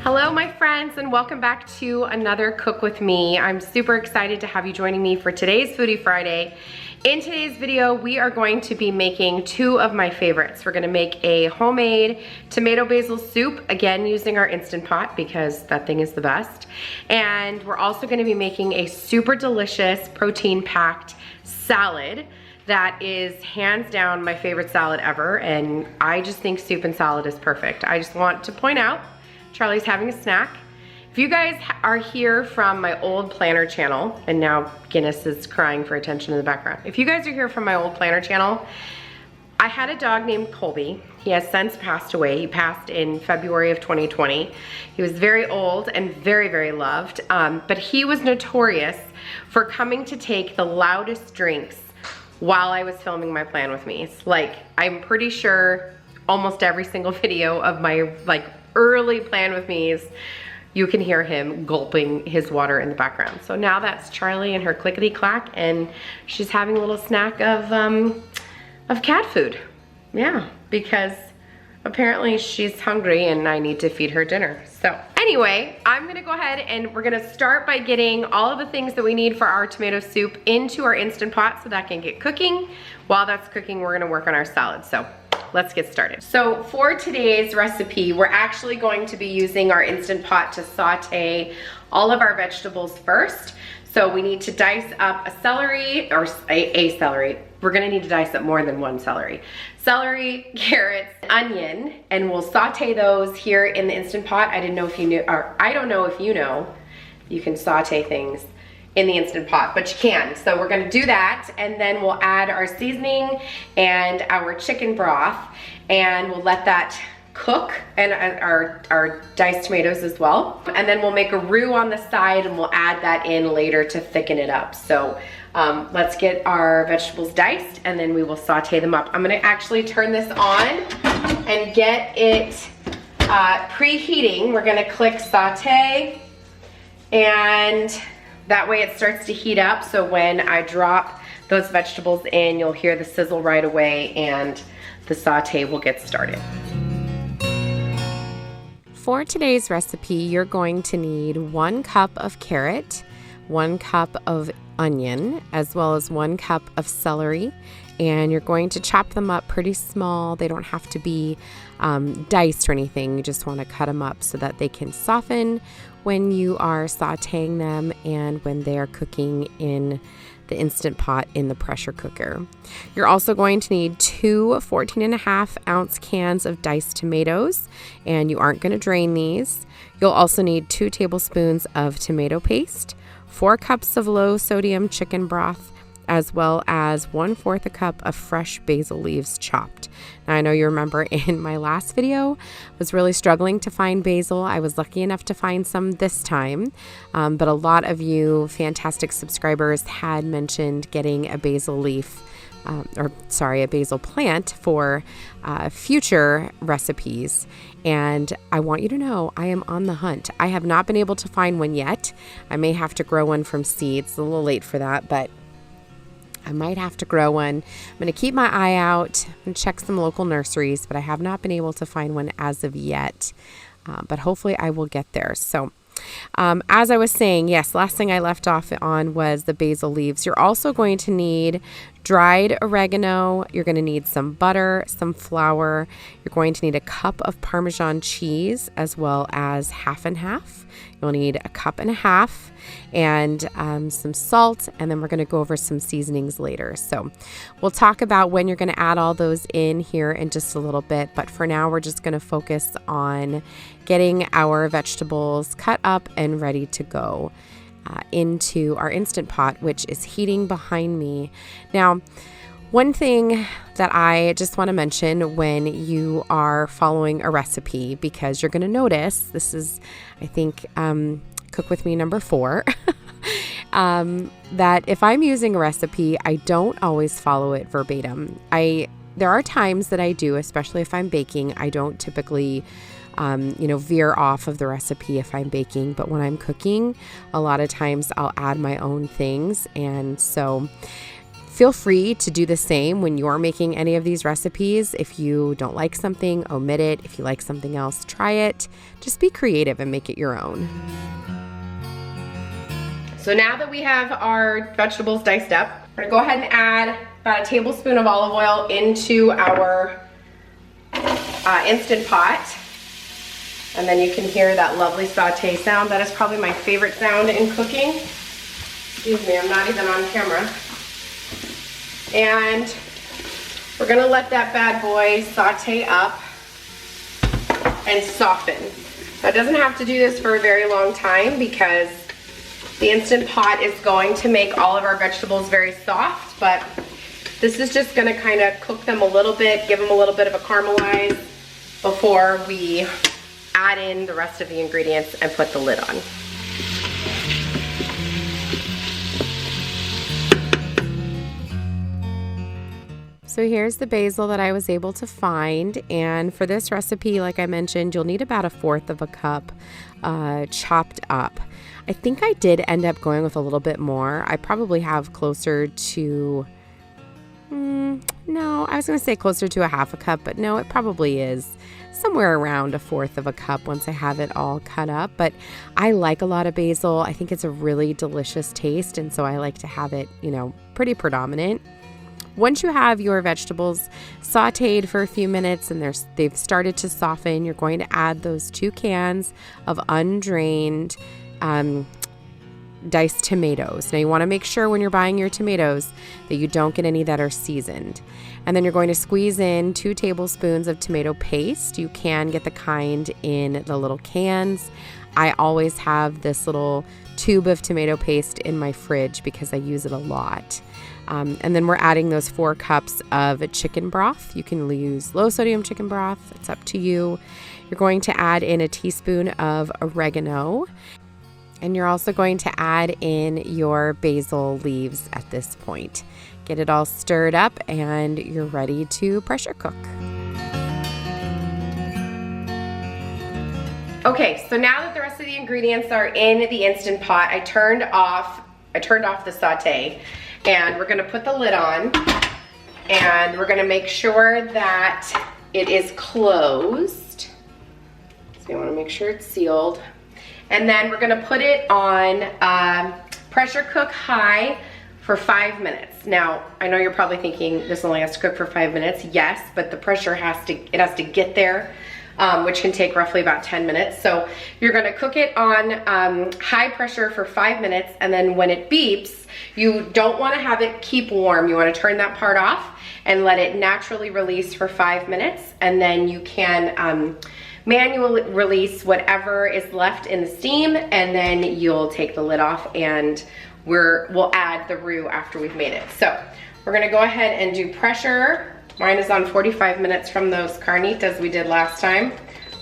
Hello my friends, and welcome back to another Cook With Me. I'm super excited to have you joining me for today's Foodie Friday. In today's video, we are going to be making two of my favorites. We're gonna make a homemade tomato basil soup, again using our Instant Pot because that thing is the best. And we're also gonna be making a super delicious protein-packed salad that is hands down my favorite salad ever, and I just think soup and salad is perfect. I just want to point out Charlie's having a snack. If you guys are here from my old planner channel, and now Guinness is crying for attention in the background. If you guys are here from my old planner channel, I had a dog named Colby. He has since passed away. He passed in February of 2020. He was very old and very, very loved, but he was notorious for coming to take the loudest drinks while I was filming my Plan With Me. Like, I'm pretty sure almost every single video of my early Plan With Me's, you can hear him gulping his water in the background. So now that's Charlie and her clickety clack, and she's having a little snack of cat food. Yeah, because apparently she's hungry and I need to feed her dinner. So anyway, I'm gonna go ahead and we're gonna start by getting all of the things that we need for our tomato soup into our Instant Pot so that can get cooking. While that's cooking, we're gonna work on our salad. So let's get started. So for today's recipe, we're actually going to be using our Instant Pot to saute all of our vegetables first. So we need to dice up a celery, or a celery. We're gonna need to dice up more than one celery. Celery, carrots, onion, and we'll saute those here in the Instant Pot. I didn't know if you knew, or I don't know if you know, you can saute things in the Instant Pot, but you can. So we're gonna do that, and then we'll add our seasoning and our chicken broth, and we'll let that cook, and our diced tomatoes as well. And then we'll make a roux on the side, and we'll add that in later to thicken it up. So let's get our vegetables diced, and then we will saute them up. I'm gonna actually turn this on and get it preheating. We're gonna click saute, and that way it starts to heat up, so when I drop those vegetables in, you'll hear the sizzle right away and the saute will get started. For today's recipe, you're going to need 1 cup of carrot, 1 cup of onion, as well as 1 cup of celery, and you're going to chop them up pretty small. They don't have to be diced or anything. You just want to cut them up so that they can soften when you are sauteing them and when they're cooking in the Instant Pot in the pressure cooker. You're also going to need 2 14.5-ounce cans of diced tomatoes, and you aren't going to drain these. You'll also need 2 tablespoons of tomato paste, 4 cups of low sodium chicken broth, as well as 1/4 a cup of fresh basil leaves chopped. Now, I know you remember in my last video, I was really struggling to find basil. I was lucky enough to find some this time, but a lot of you fantastic subscribers had mentioned getting a basil leaf, a basil plant for future recipes. And I want you to know I am on the hunt. I have not been able to find one yet. I may have to grow one from seeds. A little late for that, but I might have to grow one. I'm going to keep my eye out and check some local nurseries, but I have not been able to find one as of yet. But hopefully I will get there. So as I was saying, yes, last thing I left off on was the basil leaves. You're also going to need dried oregano. You're going to need some butter, some flour. You're going to need a cup of Parmesan cheese, as well as half and half. You'll need a cup and a half, and some salt, and then we're going to go over some seasonings later. So we'll talk about when you're going to add all those in here in just a little bit, but for now we're just going to focus on getting our vegetables cut up and ready to go into our Instant Pot, which is heating behind me. Now, one thing that I just want to mention when you are following a recipe, because you're going to notice, this is, I think, Cook With Me number 4, that if I'm using a recipe, I don't always follow it verbatim. There are times that I do, especially if I'm baking. I don't typically veer off of the recipe if I'm baking, but when I'm cooking, a lot of times I'll add my own things. And so Feel free to do the same when you're making any of these recipes. If you don't like something, omit it. If you like something else, try it. Just be creative and make it your own. So now that we have our vegetables diced up, we're gonna go ahead and add about a tablespoon of olive oil into our Instant Pot. And then you can hear that lovely saute sound. That is probably my favorite sound in cooking. Excuse me, I'm not even on camera. And we're gonna let that bad boy saute up and soften. Now, it doesn't have to do this for a very long time because the Instant Pot is going to make all of our vegetables very soft, but this is just gonna kind of cook them a little bit, give them a little bit of a caramelize before we add in the rest of the ingredients and put the lid on. So here's the basil that I was able to find, and for this recipe, like I mentioned, you'll need about 1/4 cup chopped up. I think I did end up going with a little bit more. I probably have closer to, no, I was going to say closer to 1/2 cup, but no, it probably is somewhere around 1/4 cup once I have it all cut up. But I like a lot of basil. I think it's a really delicious taste, and so I like to have it, you know, pretty predominant. Once you have your vegetables sauteed for a few minutes and they've started to soften, you're going to add those 2 cans of undrained diced tomatoes. Now you want to make sure when you're buying your tomatoes that you don't get any that are seasoned. And then you're going to squeeze in 2 tablespoons of tomato paste. You can get the kind in the little cans. I always have this little tube of tomato paste in my fridge because I use it a lot. And then we're adding those 4 cups of chicken broth. You can use low sodium chicken broth. It's up to you. You're going to add in a teaspoon of oregano. And you're also going to add in your basil leaves at this point. Get it all stirred up and you're ready to pressure cook. Okay, so now that the rest of the ingredients are in the Instant Pot, I turned off the saute, and we're gonna put the lid on, and we're gonna make sure that it is closed. So you wanna make sure it's sealed. And then we're gonna put it on pressure cook high for 5 minutes. Now, I know you're probably thinking this only has to cook for 5 minutes. Yes, but the pressure has to get there, which can take roughly about 10 minutes. So you're gonna cook it on high pressure for 5 minutes, and then when it beeps, you don't wanna have it keep warm. You wanna turn that part off and let it naturally release for 5 minutes, and then you can manually release whatever is left in the steam, and then you'll take the lid off and we'll add the roux after we've made it. So we're gonna go ahead and do pressure. Mine is on 45 minutes from those carnitas we did last time.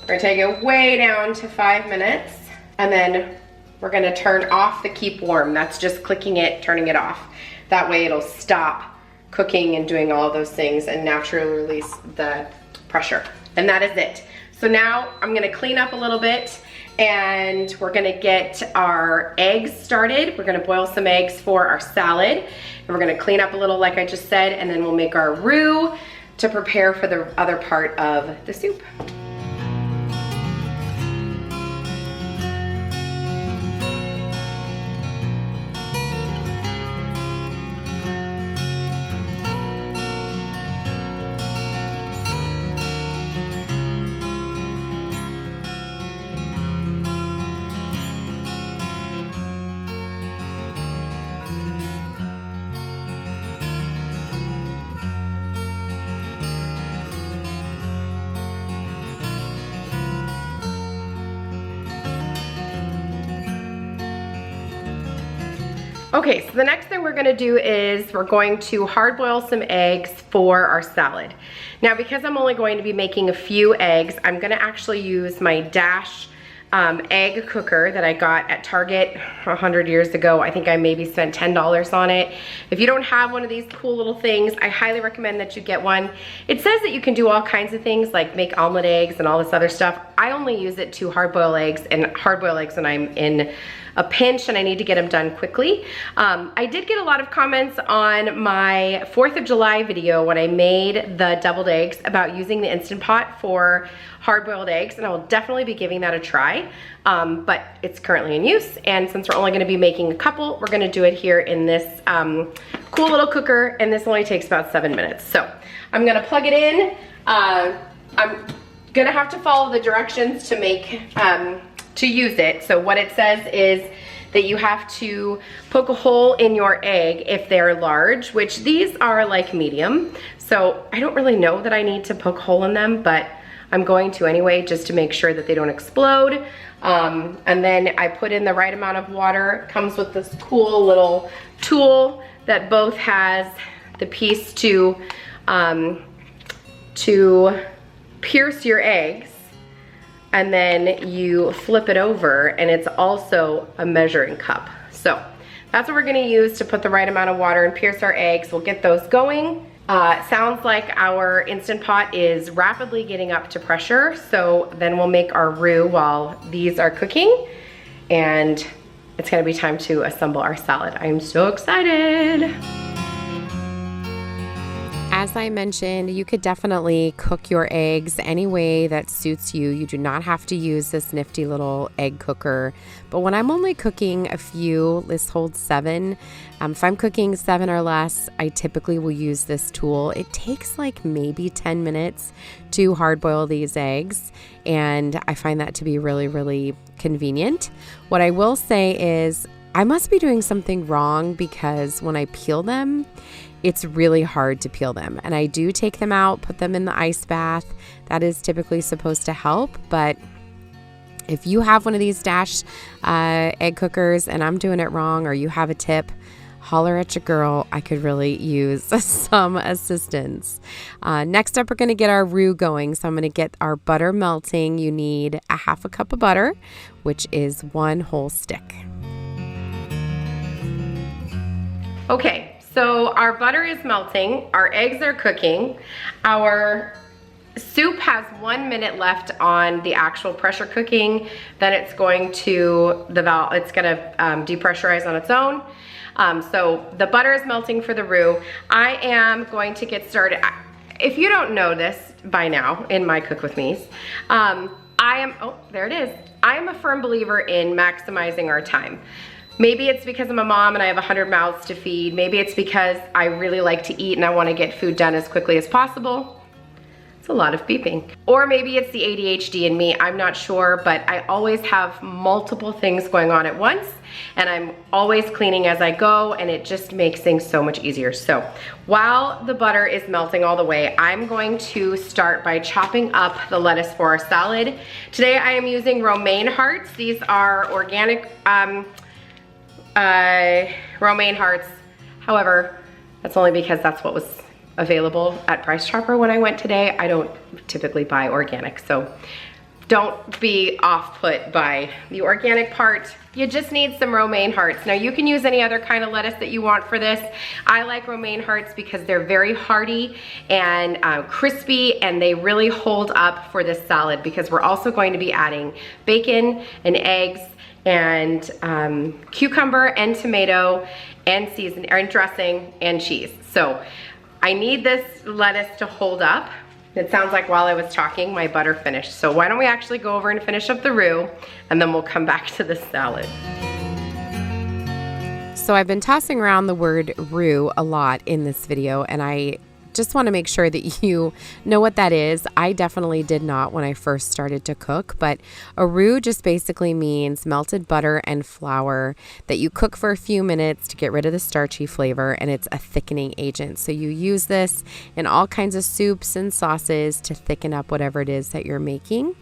We're gonna take it way down to 5 minutes, and then we're gonna turn off the keep warm. That's just clicking it, turning it off. That way it'll stop cooking and doing all those things and naturally release the pressure. And that is it. So now I'm gonna clean up a little bit, and we're gonna get our eggs started. We're gonna boil some eggs for our salad, and we're gonna clean up a little like I just said, and then we'll make our roux to prepare for the other part of the soup. Okay, so the next thing we're gonna do is we're going to hard boil some eggs for our salad. Now, because I'm only going to be making a few eggs, I'm gonna actually use my Dash egg cooker that I got at Target 100 years ago. I think I maybe spent $10 on it. If you don't have one of these cool little things, I highly recommend that you get one. It says that you can do all kinds of things like make omelet eggs and all this other stuff. I only use it to hard boil eggs, and hard boil eggs when I'm in a pinch and I need to get them done quickly. I did get a lot of comments on my 4th of July video when I made the deviled eggs about using the Instant Pot for hard-boiled eggs, and I will definitely be giving that a try. But it's currently in use, and since we're only gonna be making a couple, we're gonna do it here in this cool little cooker, and this only takes about 7 minutes. So I'm gonna plug it in. I'm gonna have to follow the directions to make, to use it. So what it says is that you have to poke a hole in your egg if they're large, which these are like medium. So I don't really know that I need to poke a hole in them, but I'm going to anyway, just to make sure that they don't explode. And then I put in the right amount of water. It comes with this cool little tool that both has the piece to pierce your eggs, and then you flip it over, and it's also a measuring cup. So that's what we're gonna use to put the right amount of water and pierce our eggs. We'll get those going. Sounds like our Instant Pot is rapidly getting up to pressure, so then we'll make our roux while these are cooking, and it's gonna be time to assemble our salad. I am so excited. As I mentioned, you could definitely cook your eggs any way that suits you. You do not have to use this nifty little egg cooker. But when I'm only cooking a few, this holds 7. If I'm cooking 7 or less, I typically will use this tool. It takes like maybe 10 minutes to hard boil these eggs, and I find that to be really, really convenient. What I will say is I must be doing something wrong, because when I peel them, it's really hard to peel them. And I do take them out, put them in the ice bath. That is typically supposed to help. But if you have one of these Dash egg cookers and I'm doing it wrong, or you have a tip, holler at your girl. I could really use some assistance. Next up, we're gonna get our roux going. So I'm gonna get our butter melting. You need a half a cup of butter, which is 1 whole stick. Okay. So our butter is melting, our eggs are cooking, our soup has 1 minute left on the actual pressure cooking, then it's going to, it's gonna depressurize on its own. So the butter is melting for the roux. I am going to get started. If you don't know this by now in my Cook With Me's, oh, there it is. I am a firm believer in maximizing our time. Maybe it's because I'm a mom and I have 100 mouths to feed. Maybe it's because I really like to eat and I want to get food done as quickly as possible. It's a lot of beeping. Or maybe it's the ADHD in me, I'm not sure, but I always have multiple things going on at once, and I'm always cleaning as I go, and it just makes things so much easier. So while the butter is melting all the way, I'm going to start by chopping up the lettuce for our salad. Today I am using Romaine Hearts. These are organic Romaine Hearts. However, that's only because that's what was available at Price Chopper when I went today. I don't typically buy organic, so don't be off-put by the organic part. You just need some Romaine Hearts. Now you can use any other kind of lettuce that you want for this. I like Romaine Hearts because they're very hearty and crispy, and they really hold up for this salad, because we're also going to be adding bacon and eggs and cucumber and tomato and season and dressing and cheese. So I need this lettuce to hold up. It sounds like while I was talking, my butter finished. So why don't we actually go over and finish up the roux, and then we'll come back to the salad. So I've been tossing around the word roux a lot in this video, and I just want to make sure that you know what that is. I definitely did not when I first started to cook, but a roux just basically means melted butter and flour that you cook for a few minutes to get rid of the starchy flavor, and it's a thickening agent. So you use this in all kinds of soups and sauces to thicken up whatever it is that you're making.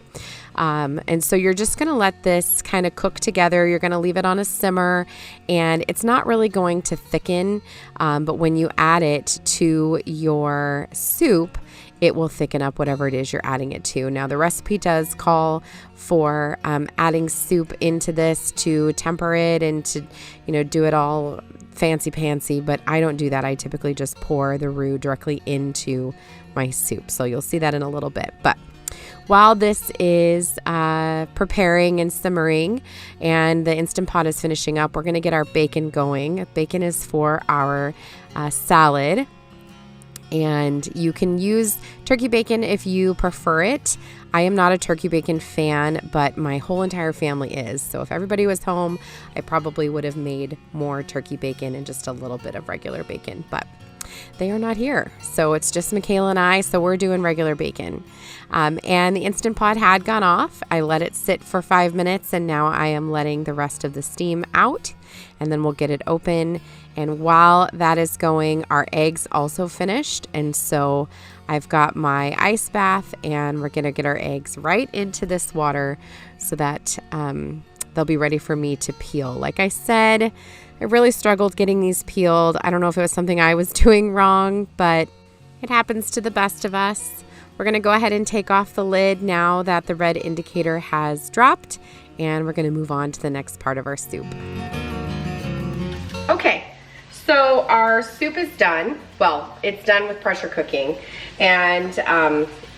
And so you're just going to let this kind of cook together. You're going to leave it on a simmer, and it's not really going to thicken, but when you add it to your soup, it will thicken up whatever it is you're adding it to. Now, the recipe does call for adding soup into this to temper it and to, do it all fancy-pantsy, but I don't do that. I typically just pour the roux directly into my soup. So you'll see that in a little bit. But while this is preparing and simmering and the Instant Pot is finishing up, we're going to get our bacon going. Bacon is for our salad. And you can use turkey bacon if you prefer it. I am not a turkey bacon fan, but my whole entire family is. So if everybody was home, I probably would have made more turkey bacon and just a little bit of regular bacon, but they are not here. So it's just Michaela and I, so we're doing regular bacon. And the Instant Pot had gone off. I let it sit for 5 minutes, and now I am letting the rest of the steam out, and then we'll get it open. And while that is going, our eggs also finished. And so I've got my ice bath, and we're going to get our eggs right into this water so that they'll be ready for me to peel. Like I said, I really struggled getting these peeled. I don't know if it was something I was doing wrong, but it happens to the best of us. We're going to go ahead and take off the lid now that the red indicator has dropped, and we're going to move on to the next part of our soup. Okay. So our soup is done. Well, it's done with pressure cooking, and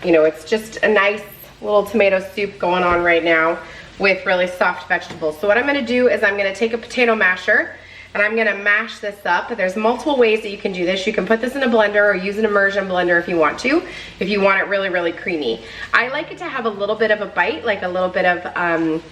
you know, it's just a nice little tomato soup going on right now with really soft vegetables. So what I'm going to do is I'm going to take a potato masher and I'm going to mash this up. There's multiple ways that you can do this. You can put this in a blender or use an immersion blender if you want to, if you want it really, really creamy. I like it to have a little bit of a bite, like a little bit of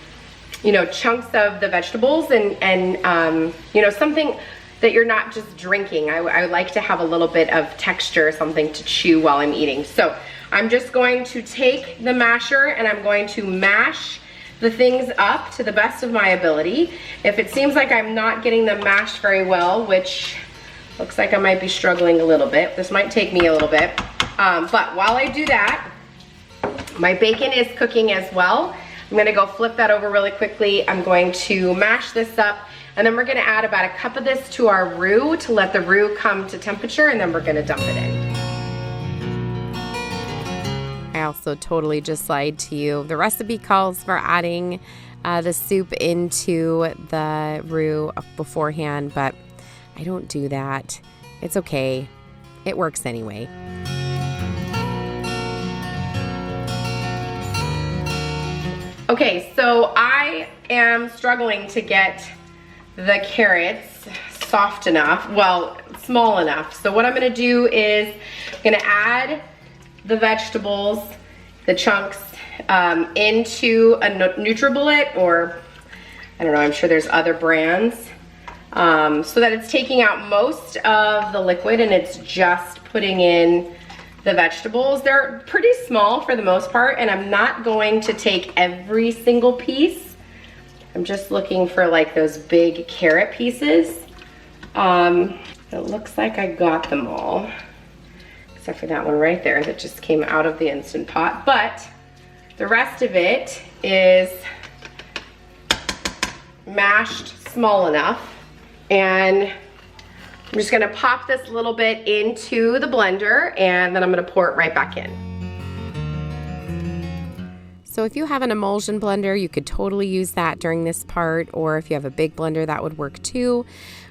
you know, chunks of the vegetables and you know, something that you're not just drinking. I like to have a little bit of texture, something to chew while I'm eating. So I'm just going to take the masher and I'm going to mash the things up to the best of my ability. If it seems like I'm not getting them mashed very well, which looks like I might be struggling a little bit, this might take me a little bit, but while I do that, my bacon is cooking as well. I'm gonna go flip that over really quickly. I'm going to mash this up, and then we're gonna add about a cup of this to our roux to let the roux come to temperature, and then we're gonna dump it in. I also totally just lied to you. The recipe calls for adding the soup into the roux beforehand, but I don't do that. It's okay. It works anyway. Okay, so I am struggling to get the carrots soft enough, well, small enough. So what I'm gonna do is I'm gonna add the vegetables, the chunks, into a NutriBullet, or I don't know, I'm sure there's other brands, so that it's taking out most of the liquid and it's just putting in the vegetables. They're pretty small for the most part, and I'm not going to take every single piece. I'm just looking for like those big carrot pieces. It looks like I got them all, except for that one right there that just came out of the Instant Pot. But the rest of it is mashed small enough, and I'm just gonna pop this little bit into the blender, and then I'm gonna pour it right back in. So if you have an emulsion blender, you could totally use that during this part, or if you have a big blender, that would work too.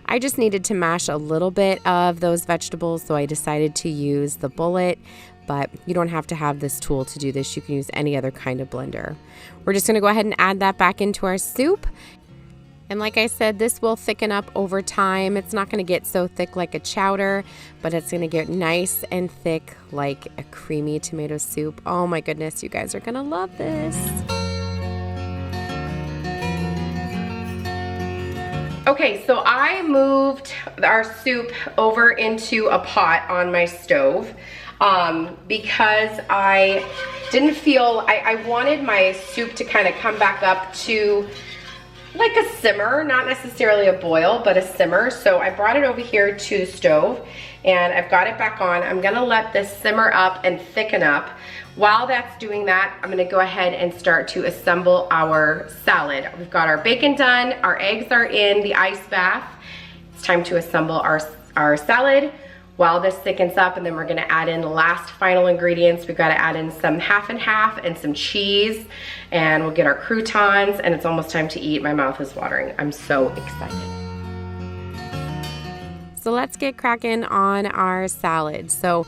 I just needed to mash a little bit of those vegetables, so I decided to use the bullet, but you don't have to have this tool to do this. You can use any other kind of blender. We're just gonna go ahead and add that back into our soup. And like I said, this will thicken up over time. It's not gonna get so thick like a chowder, but it's gonna get nice and thick like a creamy tomato soup. Oh my goodness, you guys are gonna love this. Okay, so I moved our soup over into a pot on my stove because I didn't feel, I wanted my soup to kind of come back up to like a simmer, not necessarily a boil, but a simmer. So I brought it over here to the stove and I've got it back on. I'm gonna let this simmer up and thicken up. While that's doing that, I'm gonna go ahead and start to assemble our salad. We've got our bacon done, our eggs are in the ice bath. It's time to assemble our salad while this thickens up, and then we're gonna add in the last final ingredients. We've gotta add in some half and half and some cheese, and we'll get our croutons, and it's almost time to eat. My mouth is watering. I'm so excited. So let's get cracking on our salad. So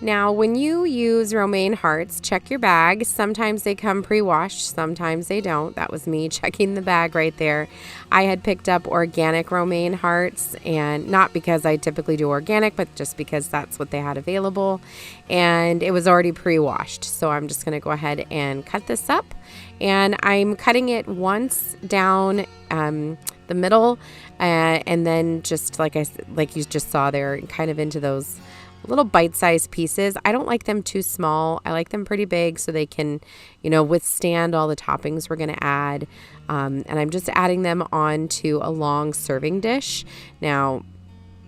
Now, when you use Romaine Hearts, check your bag. Sometimes they come pre-washed, sometimes they don't. That was me checking the bag right there. I had picked up organic Romaine Hearts, and not because I typically do organic, but just because that's what they had available. And it was already pre-washed. So I'm just going to go ahead and cut this up. And I'm cutting it once down the middle, and then just like you just saw there, kind of into those little bite-sized pieces. I don't like them too small. I like them pretty big so they can, withstand all the toppings we're going to add. And I'm just adding them onto a long serving dish. Now,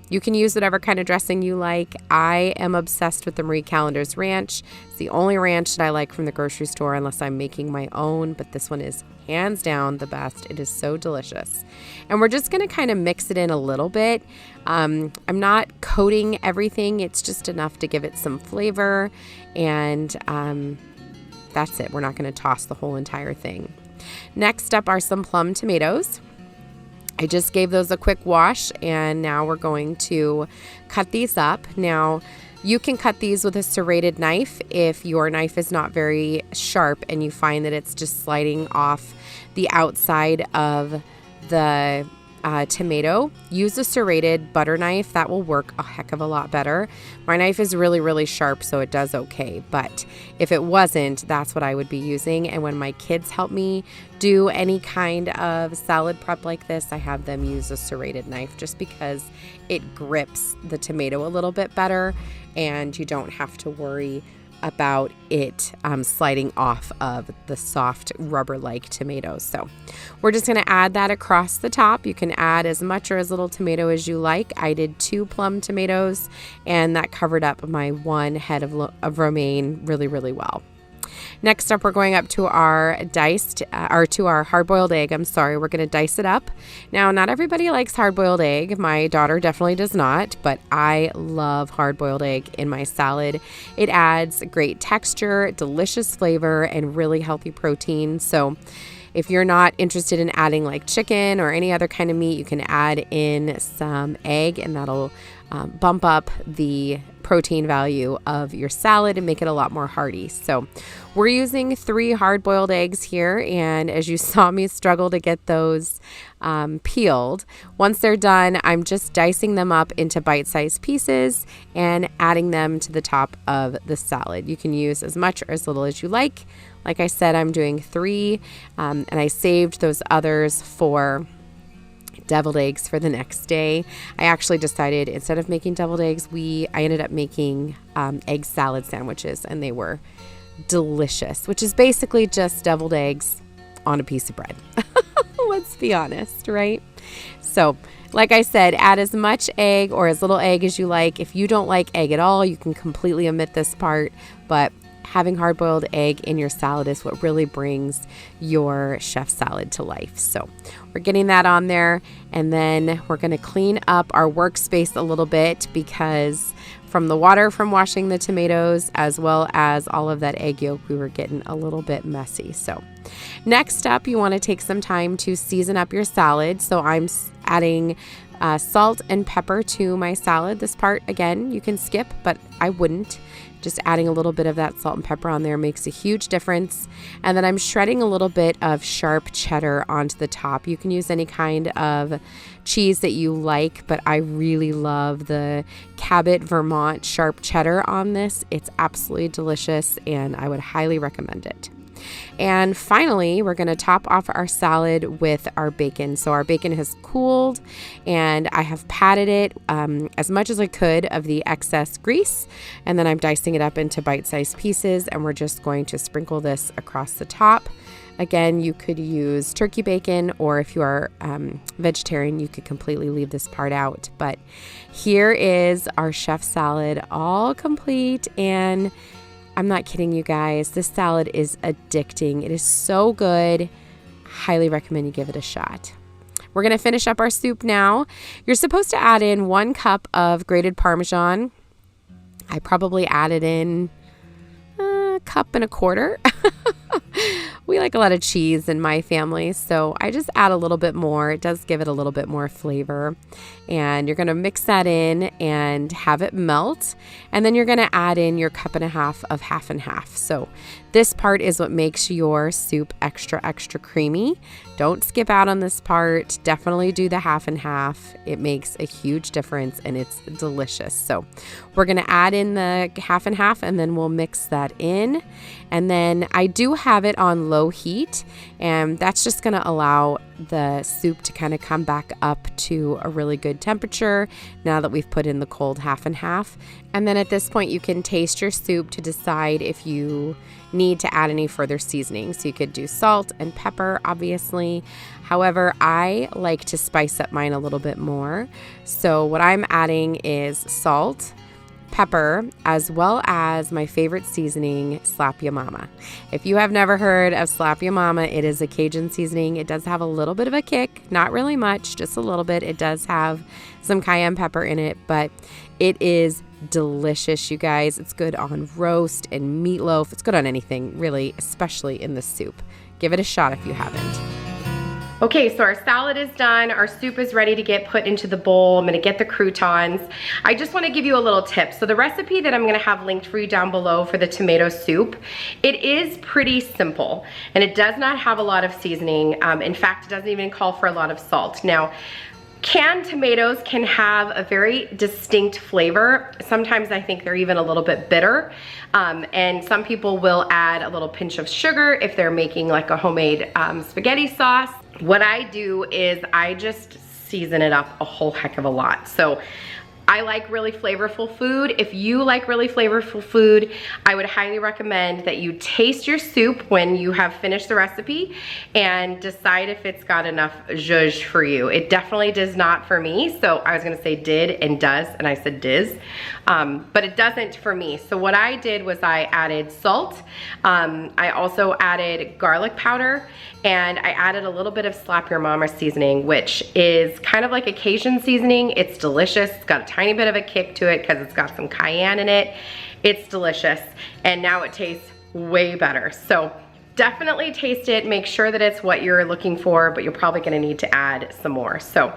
you can use whatever kind of dressing you like. I am obsessed with the Marie Callender's ranch. It's the only ranch that I like from the grocery store unless I'm making my own, but this one is hands down the best. It is so delicious. And we're just going to kind of mix it in a little bit. I'm not coating everything. It's just enough to give it some flavor. And that's it. We're not going to toss the whole entire thing. Next up are some plum tomatoes. I just gave those a quick wash, and now we're going to cut these up. Now, you can cut these with a serrated knife if your knife is not very sharp and you find that it's just sliding off the outside of the tomato. Use a serrated butter knife. That will work a heck of a lot better. My knife is really, really sharp, so it does okay. But if it wasn't, that's what I would be using. And when my kids help me do any kind of salad prep like this, I have them use a serrated knife just because it grips the tomato a little bit better and you don't have to worry about it sliding off of the soft rubber-like tomatoes. So we're just going to add that across the top. You can add as much or as little tomato as you like. I did 2 plum tomatoes, and that covered up my 1 head of romaine really, really well. Next up, we're going up to our hard-boiled egg. We're going to dice it up. Now, not everybody likes hard-boiled egg. My daughter definitely does not, but I love hard-boiled egg in my salad. It adds great texture, delicious flavor, and really healthy protein. So if you're not interested in adding like chicken or any other kind of meat, you can add in some egg, and that'll bump up the protein value of your salad and make it a lot more hearty. So we're using 3 hard-boiled eggs here, and as you saw me struggle to get those peeled, once they're done, I'm just dicing them up into bite-sized pieces and adding them to the top of the salad. You can use as much or as little as you like. Like I said, I'm doing 3, and I saved those others for deviled eggs for the next day. I actually decided instead of making deviled eggs, I ended up making egg salad sandwiches, and they were delicious, which is basically just deviled eggs on a piece of bread. Let's be honest, right? So, like I said, add as much egg or as little egg as you like. If you don't like egg at all, you can completely omit this part, but having hard-boiled egg in your salad is what really brings your chef salad to life. So we're getting that on there, and then we're going to clean up our workspace a little bit because from the water from washing the tomatoes as well as all of that egg yolk, we were getting a little bit messy. So next up, you want to take some time to season up your salad. So I'm adding salt and pepper to my salad. This part, again, you can skip, but I wouldn't. Just adding a little bit of that salt and pepper on there makes a huge difference. And then I'm shredding a little bit of sharp cheddar onto the top. You can use any kind of cheese that you like, but I really love the Cabot Vermont sharp cheddar on this. It's absolutely delicious, and I would highly recommend it. And finally, we're going to top off our salad with our bacon. So our bacon has cooled, and I have patted it as much as I could of the excess grease, and then I'm dicing it up into bite-sized pieces, and we're just going to sprinkle this across the top. Again, you could use turkey bacon, or if you are vegetarian, you could completely leave this part out. But here is our chef salad all complete, and I'm not kidding you guys. This salad is addicting. It is so good. Highly recommend you give it a shot. We're going to finish up our soup now. You're supposed to add in 1 cup of grated Parmesan. I probably added in 1.25 cups. We like a lot of cheese in my family, so I just add a little bit more. It does give it a little bit more flavor. And you're going to mix that in and have it melt. And then you're going to add in your 1.5 cups of half and half. So this part is what makes your soup extra, extra creamy. Don't skip out on this part. Definitely do the half and half. It makes a huge difference and it's delicious. So we're going to add in the half and half and then we'll mix that in. And then I do have it on low heat, and that's just going to allow the soup to kind of come back up to a really good temperature now that we've put in the cold half and half. And then at this point you can taste your soup to decide if you need to add any further seasoning. So you could do salt and pepper, obviously. However, I like to spice up mine a little bit more. So what I'm adding is salt, pepper, as well as my favorite seasoning, Slap Ya Mama. If you have never heard of Slap Ya Mama, it is a Cajun seasoning. It does have a little bit of a kick, not really much, just a little bit. It does have some cayenne pepper in it, but it is delicious, you guys. It's good on roast and meatloaf. It's good on anything, really, especially in the soup. Give it a shot if you haven't. Okay, so our salad is done. Our soup is ready to get put into the bowl. I'm gonna get the croutons. I just wanna give you a little tip. So the recipe that I'm gonna have linked for you down below for the tomato soup, it is pretty simple and it does not have a lot of seasoning. In fact, it doesn't even call for a lot of salt. Now, canned tomatoes can have a very distinct flavor. Sometimes I think they're even a little bit bitter. And some people will add a little pinch of sugar if they're making like a homemade spaghetti sauce. What I do is I just season it up a whole heck of a lot. So I like really flavorful food. If you like really flavorful food, I would highly recommend that you taste your soup when you have finished the recipe and decide if it's got enough zhuzh for you. It definitely does not for me. So I was gonna say did and does, and I said diz, but it doesn't for me. So what I did was I added salt. I also added garlic powder, and I added a little bit of Slap Your Mama seasoning, which is kind of like a Cajun seasoning. It's delicious. It's got a tiny bit of a kick to it because it's got some cayenne in it. It's delicious, and now it tastes way better. So definitely taste it. Make sure that it's what you're looking for, but you're probably gonna need to add some more. So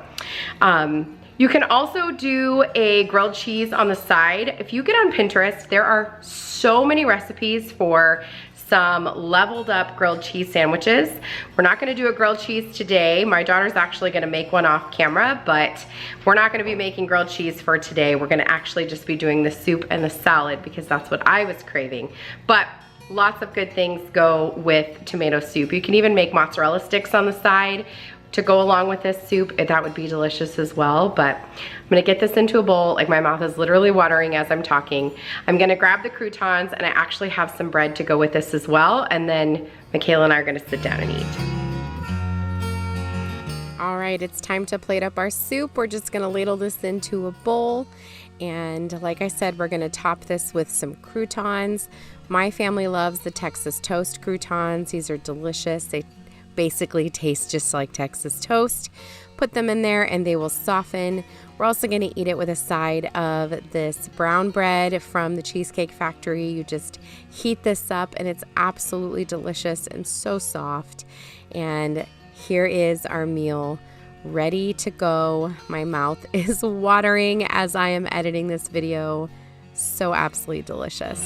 you can also do a grilled cheese on the side. If you get on Pinterest, there are so many recipes for some leveled up grilled cheese sandwiches. We're not gonna do a grilled cheese today. My daughter's actually gonna make one off camera, but we're not gonna be making grilled cheese for today. We're gonna actually just be doing the soup and the salad because that's what I was craving. But lots of good things go with tomato soup. You can even make mozzarella sticks on the side to go along with this soup. That would be delicious as well. But I'm gonna get this into a bowl. Like, my mouth is literally watering as I'm talking. I'm gonna grab the croutons, and I actually have some bread to go with this as well. And then Michaela and I are gonna sit down and eat. All right, it's time to plate up our soup. We're just gonna ladle this into a bowl. And like I said, we're gonna top this with some croutons. My family loves the Texas toast croutons. These are delicious. They basically taste just like Texas toast. Put them in there and they will soften. We're also going to eat it with a side of this brown bread from the Cheesecake Factory. You just heat this up and it's absolutely delicious and so soft. And here is our meal ready to go. My mouth is watering as I am editing this video. So absolutely delicious.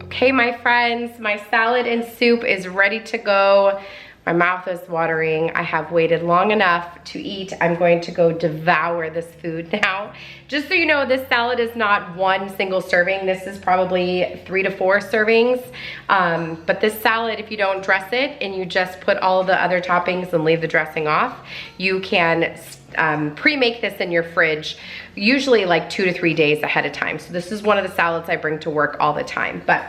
Okay, my friends, my salad and soup is ready to go. My mouth is watering. I have waited long enough to eat. I'm going to go devour this food now. Just so you know, this salad is not one single serving. This is probably 3 to 4 servings. But this salad, if you don't dress it and you just put all of the other toppings and leave the dressing off, you can pre-make this in your fridge, usually like 2 to 3 days ahead of time. So this is one of the salads I bring to work all the time. But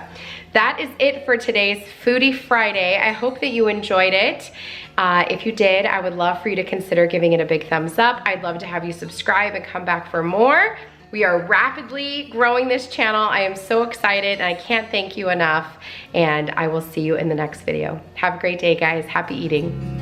that is it for today's Foodie Friday. I hope that you enjoyed it. If you did, I would love for you to consider giving it a big thumbs up. I'd love to have you subscribe and come back for more. We are rapidly growing this channel. I am so excited and I can't thank you enough. And I will see you in the next video. Have a great day, guys. Happy eating.